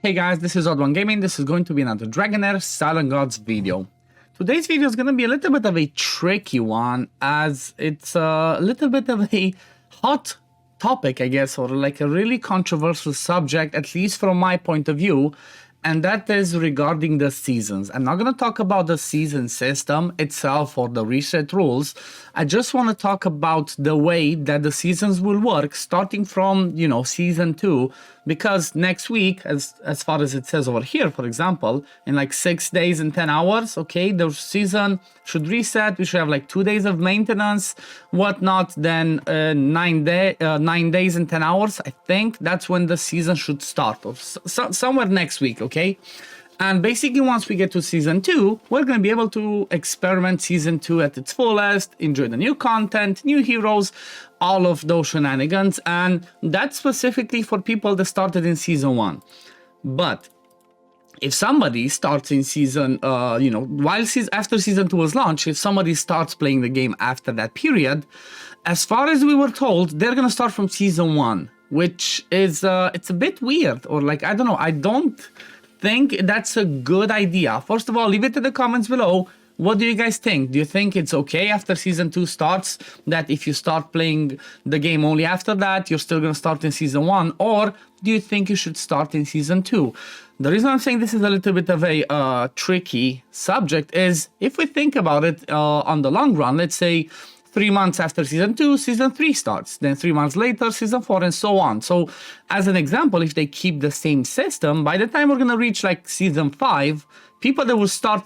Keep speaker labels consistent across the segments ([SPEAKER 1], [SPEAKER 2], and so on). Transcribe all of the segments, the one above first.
[SPEAKER 1] Hey guys, this is OddOneGaming. This is going to be another Dragonheir SilentGods video. Today's video is going to be a little bit of a tricky one, as it's a little bit of a hot topic, I guess, or like a really controversial subject, at least from my point of view, and that is regarding the seasons. I'm not going to talk about the season system itself or the reset rules. I just want to talk about the way that the seasons will work, starting from, season 2, because next week, as far as it says over here, for example, in like 6 days and 10 hours, okay, the season should reset. We should have like 2 days of maintenance, whatnot, then 9 days and 10 hours. I think that's when the season should start, or somewhere next week, okay? And basically, once we get to Season 2, we're going to be able to experiment Season 2 at its fullest, enjoy the new content, new heroes, all of those shenanigans, and that's specifically for people that started in Season 1. But if somebody starts in Season, after Season 2 was launched, if somebody starts playing the game after that period, as far as we were told, they're going to start from Season 1, which is, it's a bit weird, or like, I don't know, I don't think that's a good idea. First of all, leave it in the comments below. What do you guys think? Do you think it's okay after Season 2 starts that if you start playing the game only after that, you're still going to start in Season 1? Or do you think you should start in Season 2? The reason I'm saying this is a little bit of a tricky subject is if we think about it on the long run, let's say 3 months after Season 2, Season 3 starts. Then 3 months later, Season 4, and so on. So, as an example, if they keep the same system, by the time we're going to reach like Season 5, people that will start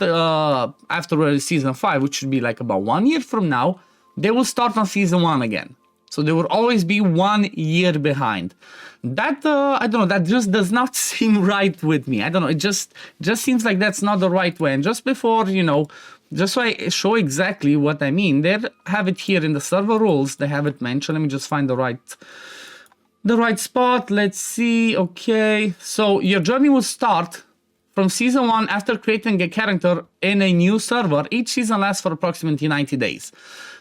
[SPEAKER 1] after Season 5, which should be like about 1 year from now, they will start on Season 1 again. So they will always be 1 year behind. That, I don't know, that just does not seem right with me. I don't know, it just seems like that's not the right way. And just before, just so I show exactly what I mean, they have it here in the server rules. They have it mentioned. Let me just find the right spot. Let's see. Okay, so your journey will start from Season 1 after creating a character in a new server. Each season lasts for approximately 90 days.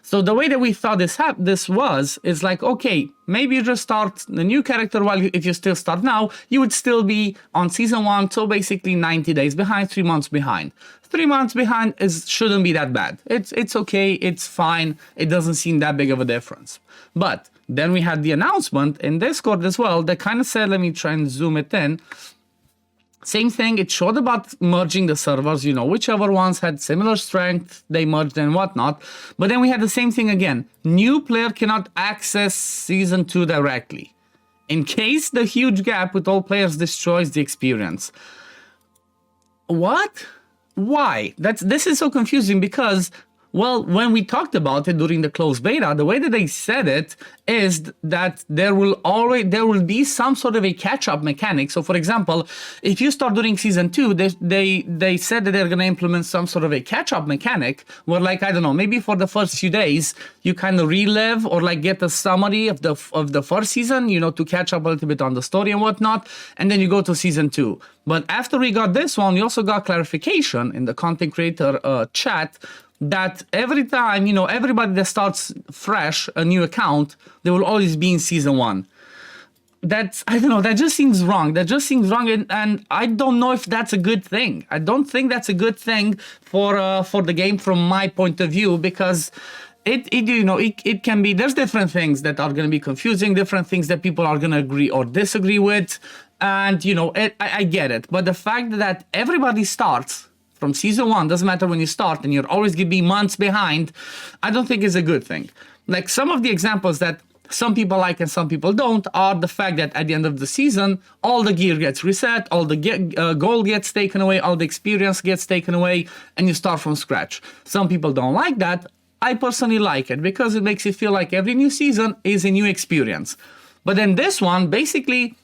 [SPEAKER 1] So the way that we thought this was like, okay, maybe you just start the new character if you still start now, you would still be on Season 1, so basically 90 days behind, 3 months behind. 3 months behind shouldn't be that bad. It's okay, it's fine, it doesn't seem that big of a difference. But then we had the announcement in Discord as well that kind of said, let me try and zoom it in. Same thing, it showed about merging the servers, whichever ones had similar strength, they merged and whatnot. But then we had the same thing again. New player cannot access Season 2 directly, in case the huge gap with all players destroys the experience. What? Why? This is so confusing because, well, when we talked about it during the closed beta, the way that they said it is that there will be some sort of a catch-up mechanic. So, for example, if you start during Season 2, they said that they're going to implement some sort of a catch-up mechanic where, like, I don't know, maybe for the first few days, you kind of relive or like get a summary of the first season, to catch up a little bit on the story and whatnot, and then you go to Season 2. But after we got this one, we also got clarification in the content creator chat that every time, everybody that starts fresh, a new account, they will always be in Season 1. I don't know, that just seems wrong. And I don't know if that's a good thing. I don't think that's a good thing for the game from my point of view, because it can be, there's different things that are going to be confusing, different things that people are going to agree or disagree with. And, I get it. But the fact that everybody starts from Season 1, doesn't matter when you start, and you're always going to be months behind, I don't think is a good thing. Like some of the examples that some people like and some people don't are the fact that at the end of the season, all the gear gets reset, all the gold gets taken away, all the experience gets taken away, and you start from scratch. Some people don't like that. I personally like it because it makes it feel like every new season is a new experience. But then this one, basically,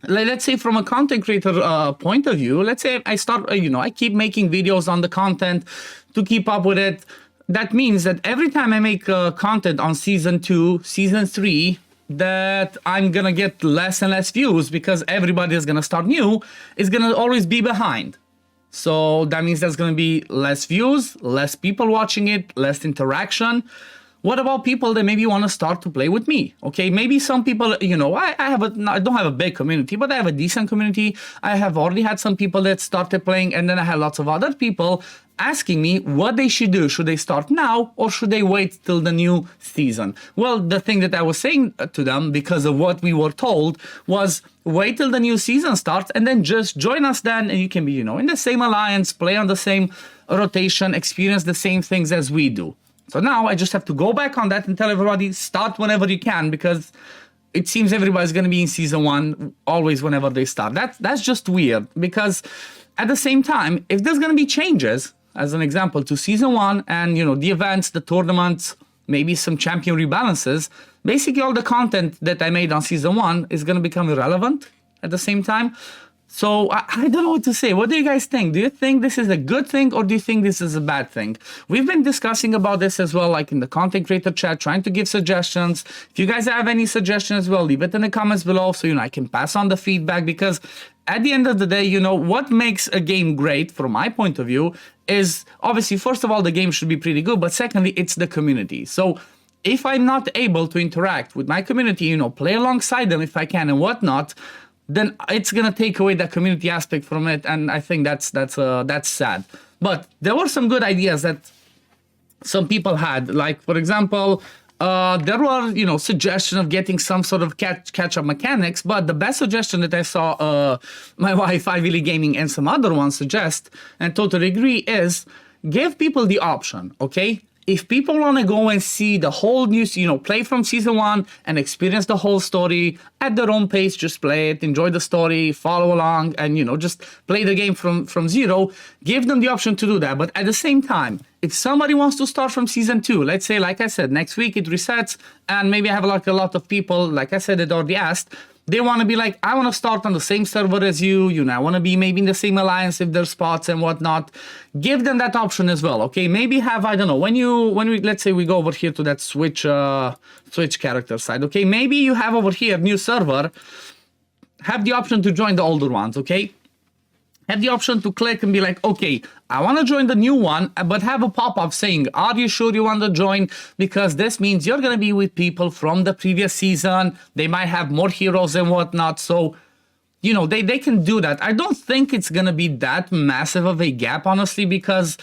[SPEAKER 1] let's say from a content creator point of view, let's say I start, I keep making videos on the content to keep up with it. That means that every time I make content on Season 2, Season 3, that I'm going to get less and less views because everybody is going to start new, is going to always be behind. So that means there's going to be less views, less people watching it, less interaction, What about people that maybe want to start to play with me? Okay, maybe some people, you know, I don't have a big community, but I have a decent community. I have already had some people that started playing, and then I have lots of other people asking me what they should do. Should they start now or should they wait till the new season? Well, the thing that I was saying to them, because of what we were told, was wait till the new season starts and then just join us then, and you can be, you know, in the same alliance, play on the same rotation, experience the same things as we do. So now I just have to go back on that and tell everybody, start whenever you can, because it seems everybody's going to be in season 1 always whenever they start. That's just weird, because at the same time, if there's going to be changes, as an example, to season 1 and, you know, the events, the tournaments, maybe some champion rebalances, basically all the content that I made on season 1 is going to become irrelevant at the same time. So I don't know what to say. What do you guys think? Do you think this is a good thing or do you think this is a bad thing? We've been discussing about this as well, like in the content creator chat, trying to give suggestions. If you guys have any suggestions as well, leave it in the comments below so, you know, I can pass on the feedback, because at the end of the day, you know, what makes a game great from my point of view is obviously, first of all, the game should be pretty good, but secondly, it's the community. So if I'm not able to interact with my community, you know, play alongside them if I can and whatnot, then it's gonna take away that community aspect from it, and I think that's sad. But there were some good ideas that some people had, like for example, there were, you know, suggestions of getting some sort of catch-up mechanics, but the best suggestion that I saw my wife, OddOneGaming, and some other ones suggest, and totally agree, is give people the option, okay? If people want to go and see the whole new, you know, play from season 1 and experience the whole story at their own pace, just play it, enjoy the story, follow along, and, you know, just play the game from zero, give them the option to do that. But at the same time, if somebody wants to start from season 2, let's say, like I said, next week it resets, and maybe I have like a lot of people, like I said, that already asked, they want to be like, I want to start on the same server as you, you know, I want to be maybe in the same alliance if there's spots and whatnot. Give them that option as well, okay? Maybe have, I don't know, when we, let's say we go over here to that Switch character side, okay? Maybe you have over here, new server, have the option to join the older ones, okay? Have the option to click and be like, okay, I want to join the new one, but have a pop-up saying, are you sure you want to join? Because this means you're going to be with people from the previous season. They might have more heroes and whatnot. So, you know, they can do that. I don't think it's going to be that massive of a gap, honestly, because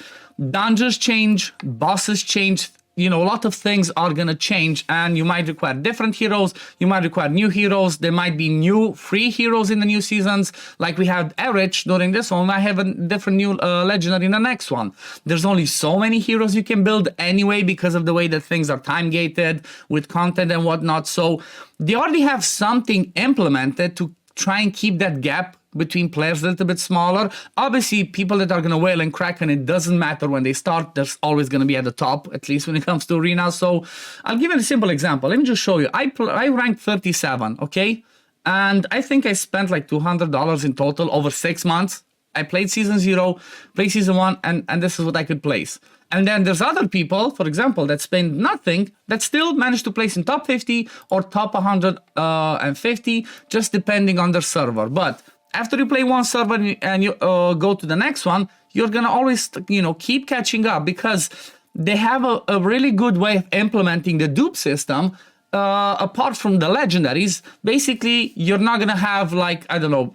[SPEAKER 1] dungeons change, bosses change. You know, a lot of things are going to change, and you might require different heroes. You might require new heroes. There might be new free heroes in the new seasons. Like we had Erich during this one. We might have a different new legendary in the next one. There's only so many heroes you can build anyway because of the way that things are time gated with content and whatnot. So they already have something implemented to try and keep that gap between players a little bit smaller. Obviously, people that are going to whale and crack, and it doesn't matter when they start, there's always going to be at the top, at least when it comes to arena. So I'll give you a simple example. Let me just show you. I ranked 37, okay? And I think I spent like $200 in total over 6 months. I played season 0, played season 1, and this is what I could place. And then there's other people, for example, that spend nothing, that still manage to place in top 50 or top 150, just depending on their server. But after you play one server and you go to the next one, you're going to always, you know, keep catching up, because they have a really good way of implementing the dupe system. Apart from the legendaries, basically, you're not going to have, like, I don't know,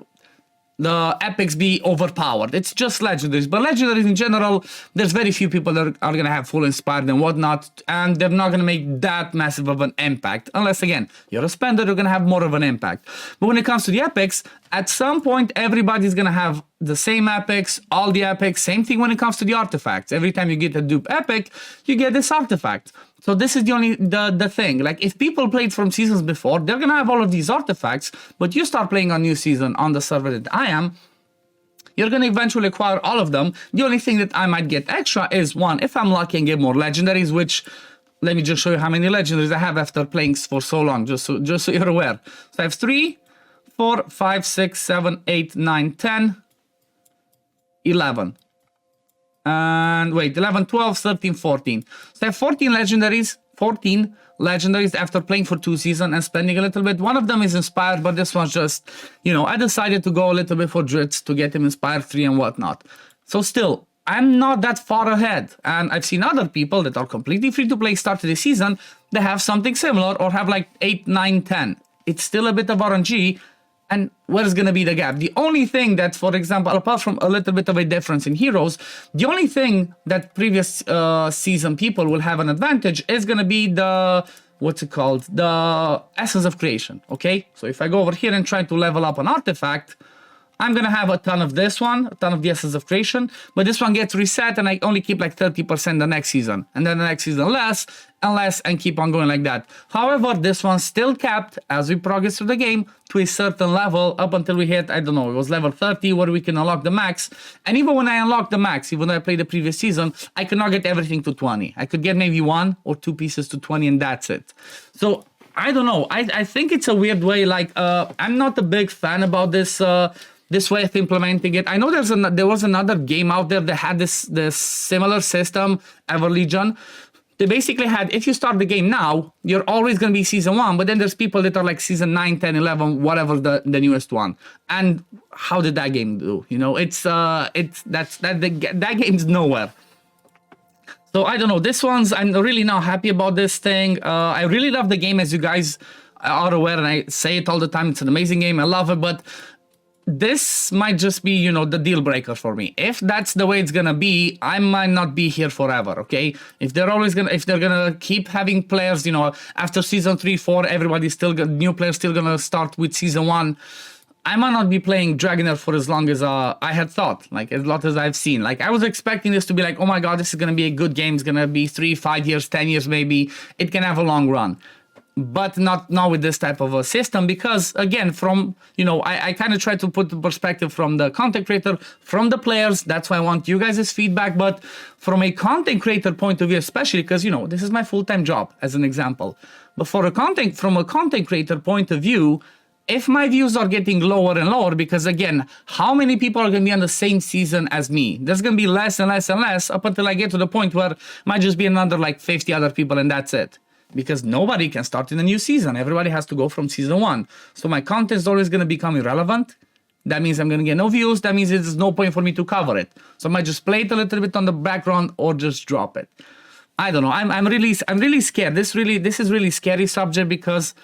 [SPEAKER 1] the epics be overpowered. It's just legendaries. But legendaries in general, there's very few people that are going to have full inspired and whatnot, and they're not going to make that massive of an impact. Unless, again, you're a spender, you're going to have more of an impact. But when it comes to the epics, at some point, everybody's going to have the same epics, all the epics. Same thing when it comes to the artifacts. Every time you get a dupe epic, you get this artifact. So this is the thing. Like, if people played from seasons before, they're gonna have all of these artifacts, but you start playing on new season on the server that I am, you're gonna eventually acquire all of them. The only thing that I might get extra is, one, if I'm lucky and get more legendaries, which, let me just show you how many legendaries I have after playing for so long, just so you're aware. So I have 3, 4, 5, 6, 7, 8, 9, 10, 11. And wait, 11, 12, 13, 14. So I have 14 legendaries after playing for 2 seasons and spending a little bit. One of them is inspired, but this one's just, you know, I decided to go a little bit for Dritz to get him inspired 3 and whatnot. So still, I'm not that far ahead. And I've seen other people that are completely free to play start of the season that have something similar or have like 8, 9, 10. It's still a bit of RNG. And where's going to be the gap? The only thing that, for example, apart from a little bit of a difference in heroes, the only thing that previous season people will have an advantage is going to be the, what's it called? The Essence of Creation, okay? So if I go over here and try to level up an artifact, I'm going to have a ton of this one, a ton of the Essence of Creation, but this one gets reset and I only keep like 30% the next season. And then the next season less and less and keep on going like that. However, this one's still capped as we progress through the game to a certain level up until we hit, I don't know, it was level 30 where we can unlock the max. And even when I unlock the max, even though I played the previous season, I could not get everything to 20. I could get maybe 1 or 2 pieces to 20 and that's it. So I don't know. I think it's a weird way. Like, I'm not a big fan about this this way of implementing it. I know there was another game out there that had this similar system, Ever Legion. They basically had, if you start the game now, you're always going to be season 1, but then there's people that are like season 9, 10, 11, whatever the newest one. And how did that game do? You know, that game's nowhere. So I don't know, I'm really not happy about this thing. I really love the game, as you guys are aware, and I say it all the time, it's an amazing game, I love it, but this might just be, you know, the deal breaker for me. If that's the way it's gonna be, I might not be here forever, okay? If they're gonna keep having players, you know, after season 3, 4, new players still gonna start with season 1, I might not be playing Dragonheir for as long as I had thought, like as long as I've seen. Like I was expecting this to be like, oh my god, this is gonna be a good game, it's gonna be 3, 5 years, 10 years maybe, it can have a long run. But not with this type of a system, because again, from, you know, I kind of try to put the perspective from the content creator, from the players. That's why I want you guys' feedback. But from a content creator point of view, especially because, you know, this is my full-time job as an example. But from a content creator point of view, if my views are getting lower and lower, because again, how many people are going to be on the same season as me? There's going to be less and less and less up until I get to the point where it might just be another like 50 other people and that's it. Because nobody can start in a new season. Everybody has to go from season 1. So my content is always going to become irrelevant. That means I'm going to get no views. That means there's no point for me to cover it. So I might just play it a little bit on the background or just drop it. I don't know. I'm really scared. This is really scary subject because,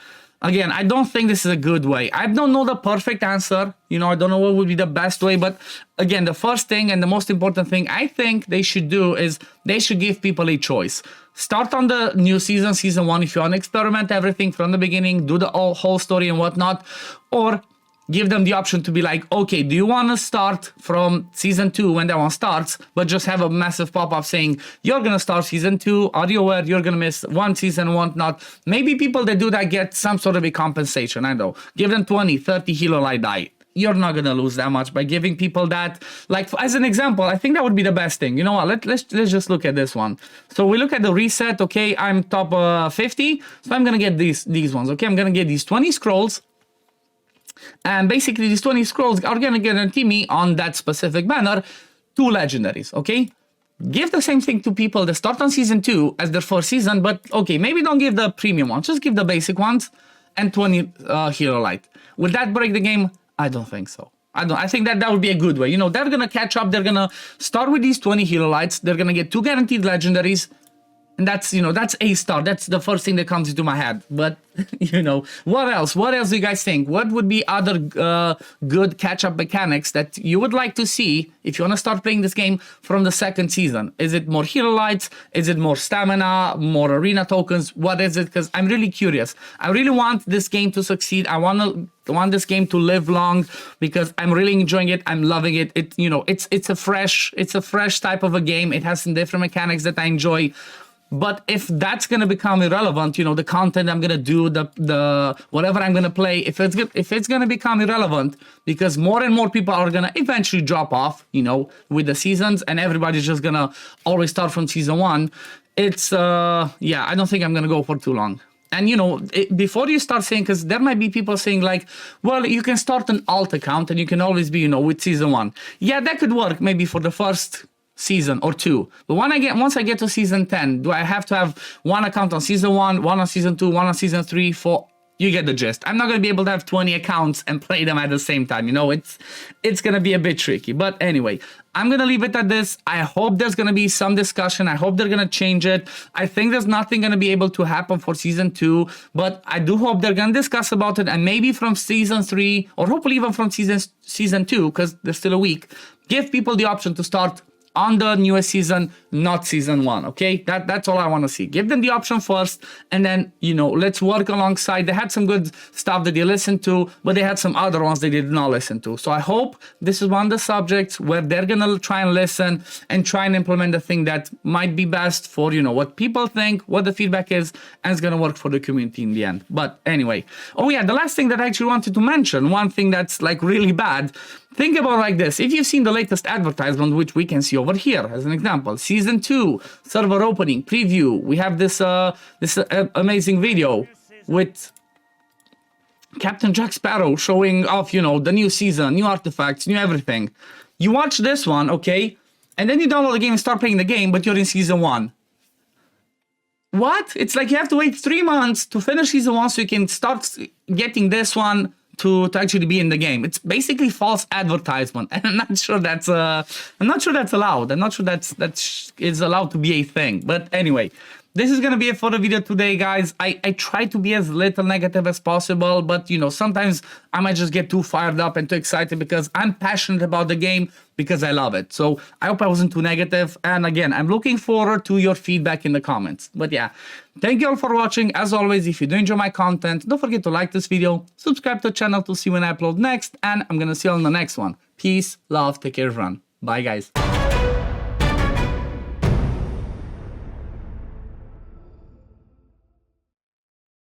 [SPEAKER 1] again, I don't think this is a good way. I don't know the perfect answer. You know, I don't know what would be the best way. But again, the first thing and the most important thing I think they should do is they should give people a choice. Start on the new season, season 1, if you want to experiment everything from the beginning, do the whole story and whatnot, or give them the option to be like, okay, do you want to start from season 2 when that one starts, but just have a massive pop-up saying, you're going to start season 2, are you aware you're going to miss one season and whatnot? Maybe people that do that get some sort of a compensation, I know. Give them 20, 30 Helo Light Die. You're not going to lose that much by giving people that. Like, as an example, I think that would be the best thing. You know what? Let's just look at this one. So we look at the reset. Okay, I'm top 50. So I'm going to get these ones. Okay, I'm going to get these 20 scrolls. And basically, these 20 scrolls are going to guarantee me on that specific banner 2 legendaries. Okay? Give the same thing to people that start on season 2 as their first season. But, okay, maybe don't give the premium ones. Just give the basic ones and 20 Hero Light. Will that break the game? I don't think so. I think that would be a good way. You know, they're going to catch up. They're going to start with these 20 Hero Lights. They're going to get 2 guaranteed legendaries. And that's, you know, that's a star. That's the first thing that comes into my head. But, you know, what else? What else do you guys think? What would be other good catch-up mechanics that you would like to see if you want to start playing this game from the second season? Is it more hero lights? Is it more stamina? More arena tokens? What is it? Because I'm really curious. I really want this game to succeed. I want this game to live long because I'm really enjoying it. I'm loving it. It's a fresh type of a game. It has some different mechanics that I enjoy. But if that's gonna become irrelevant, you know, the content I'm gonna do, the whatever I'm gonna play, if it's gonna become irrelevant because more and more people are gonna eventually drop off, you know, with the seasons, and everybody's just gonna always start from season 1. It's yeah, I don't think I'm gonna go for too long. And you know, before you start saying, because there might be people saying like, well, you can start an alt account and you can always be, you know, with season 1. Yeah, that could work maybe for the first season or 2, but once I get to season 10, do I have to have one account on season 1, one on season 2, one on season 3 for you get the gist. I'm not going to be able to have 20 accounts and play them at the same time. You know, it's going to be a bit tricky. But anyway, I'm going to leave it at this. I hope there's going to be some discussion. I hope they're going to change it. I think there's nothing going to be able to happen for season 2, but I do hope they're going to discuss about it, and maybe from season 3, or hopefully even from season 2, because there's still a week, give people the option to start on the newest season, not season 1, okay? That's all I want to see. Give them the option first, and then, you know, let's work alongside. They had some good stuff that they listened to, but they had some other ones they did not listen to. So I hope this is one of the subjects where they're gonna try and listen and try and implement the thing that might be best for, you know, what people think, what the feedback is, and it's gonna work for the community in the end. But anyway, oh yeah, the last thing that I actually wanted to mention, one thing that's like really bad. Think about it like this. If you've seen the latest advertisement, which we can see over here as an example, season 2, server opening, preview, we have this amazing video with Captain Jack Sparrow showing off, you know, the new season, new artifacts, new everything. You watch this one, okay, and then you download the game and start playing the game, but you're in season 1. What? It's like you have to wait 3 months to finish season 1 so you can start getting this one to actually be in the game. It's basically false advertisement, and I'm not sure that's allowed. I'm not sure that's allowed to be a thing. But anyway, this is gonna be it for the video today, guys. I try to be as little negative as possible, but you know, sometimes I might just get too fired up and too excited because I'm passionate about the game, because I love it. So I hope I wasn't too negative. And again, I'm looking forward to your feedback in the comments. But yeah, thank you all for watching. As always, if you do enjoy my content, don't forget to like this video, subscribe to the channel to see when I upload next, and I'm gonna see you on the next one. Peace, love, take care, everyone. Bye, guys.